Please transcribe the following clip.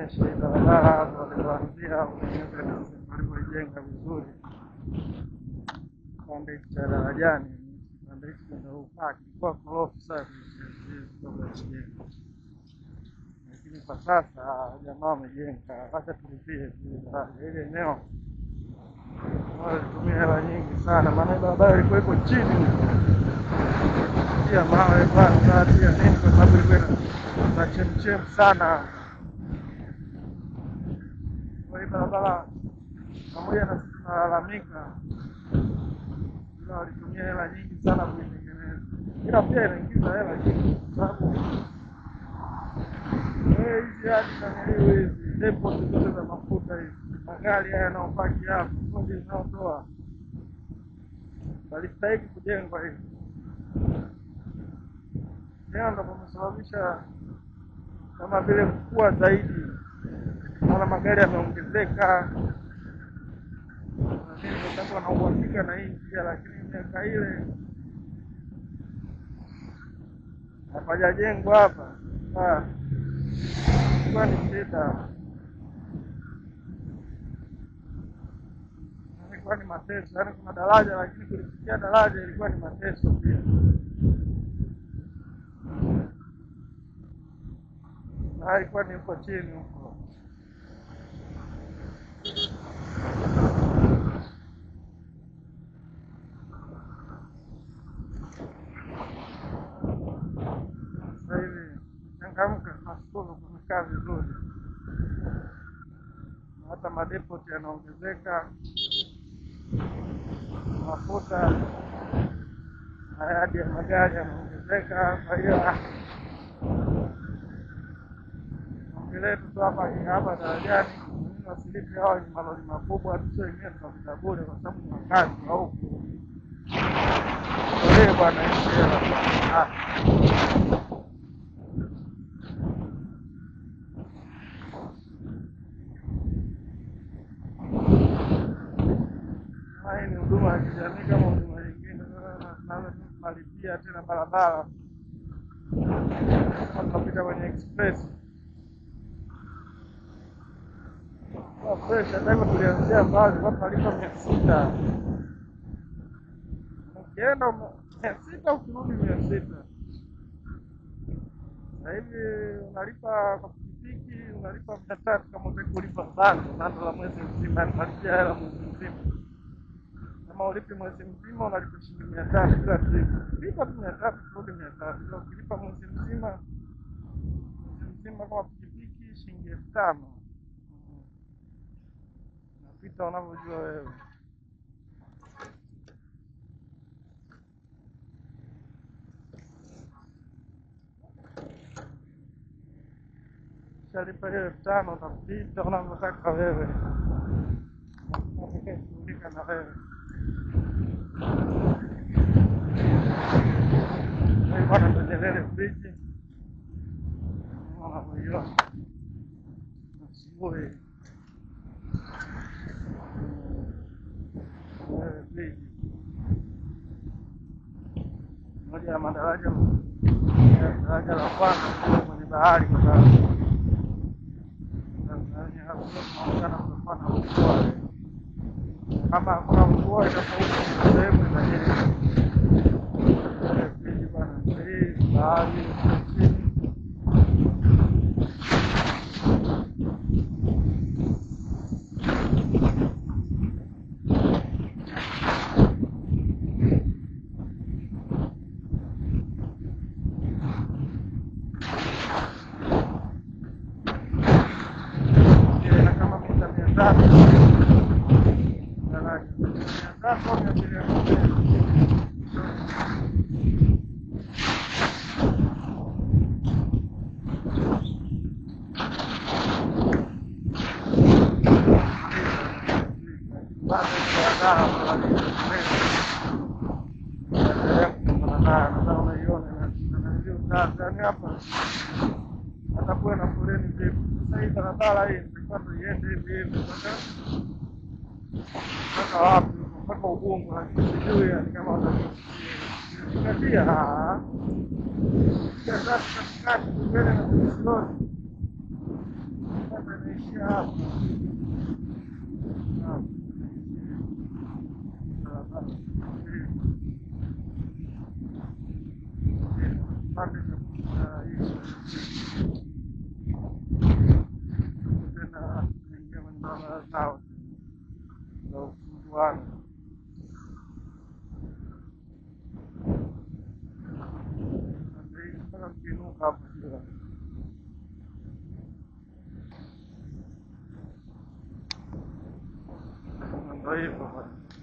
kuonyesha hii barabara hapo walivyoanzia walivyoijenga vizuri. Kipande hiki cha darajani, kipande hiki ndio upaki kwa korofi sana kutoka kujenga. Lakini kwa sasa jamaa wamejenga, acha tulipie ile eneo. Walitumia hela nyingi sana, maana barabara ilikuwa iko chini. Pia mawe kwanza, pia nini, kwa sababu ilikuwa na chemchem sana. Kwa hiyo barabara pamoja na sisi tunalalamika, ila walitumia hela nyingi sana kuitengeneza. Ila pia inaingiza hela nyingi kwa sababu hizi hadi naniliwe hizi depot zote za mafuta hizi, magari haya yanayopaki hapa, kodi zinaotoa walistahili kujengwa hivi. Leo ndo kumesababisha kama vile kukua zaidi, maana magari yameongezeka. Mimi nitakuwa na uhakika na hii njia, lakini miaka ile hapajajengwa hapa. Kwa ni shida. Ilikuwa ni mateso, yaani kuna daraja lakini kulifikia daraja ilikuwa ni mateso pia. Na ilikuwa ni huko chini huko. Sasa hivi changamka, nashukuru kumekaa vizuri. Hata madepot yanaongezeka, mafuta hadi ya magari yanaongezeka. Kwa hiyo ongelee tu hapa darajani, wasilipi hao ni malori makubwa, tusio yenyewe tunapita bure kwa sababu ni wakazi wa huku. Ole bwana hela. Hii ni huduma ya kijamii kama huduma nyingine, na tunalipia tena barabara. Tunapita kwenye express. Kwa fresh, hata hivyo tulianzia mbali, kwa tunalipa 600. Ukienda 600, ukirudi 600. Sasa hivi unalipa kwa pikipiki, unalipa 300 kama utaki kulipa bando la mwezi mzima, unalipia hela mwezi mzima. Kama ulipi mwezi mzima unalipa shilingi 300 kila siku. Lipa 300, kurudi 300. Ila ukilipa mwezi mzima kama pikipiki shilingi 5,000. Napita unavyojua wewe. Shalipa hiyo 5,000 utapita unavyotaka wewe. Shughulika na wewe. Bwana tuendelee bridge. Unavyoiona. Asubuhi. Bridge. Moja ya madaraja la kwanza kwenye bahari kwa sababu Tanzania hapo tunaonekana kutokana na mvua. Kama hakuna mvua itakuwa sehemu za bridge bwana. Hii bahari chini. Atakuwa na foleni ndefu. Sasa hii barabara hii ilikuwa iende hivi mpaka wapi? Mpaka Ubungo, lakini sijui kama watafikia. Sasa mbele na Barcelona. tunaishia hapo. Naam, barabara pande za kuisha tena kuingia kwenye barabara zao za usumbuano. Mpaka ukiinuka hapo juu ndo hivyo bwana.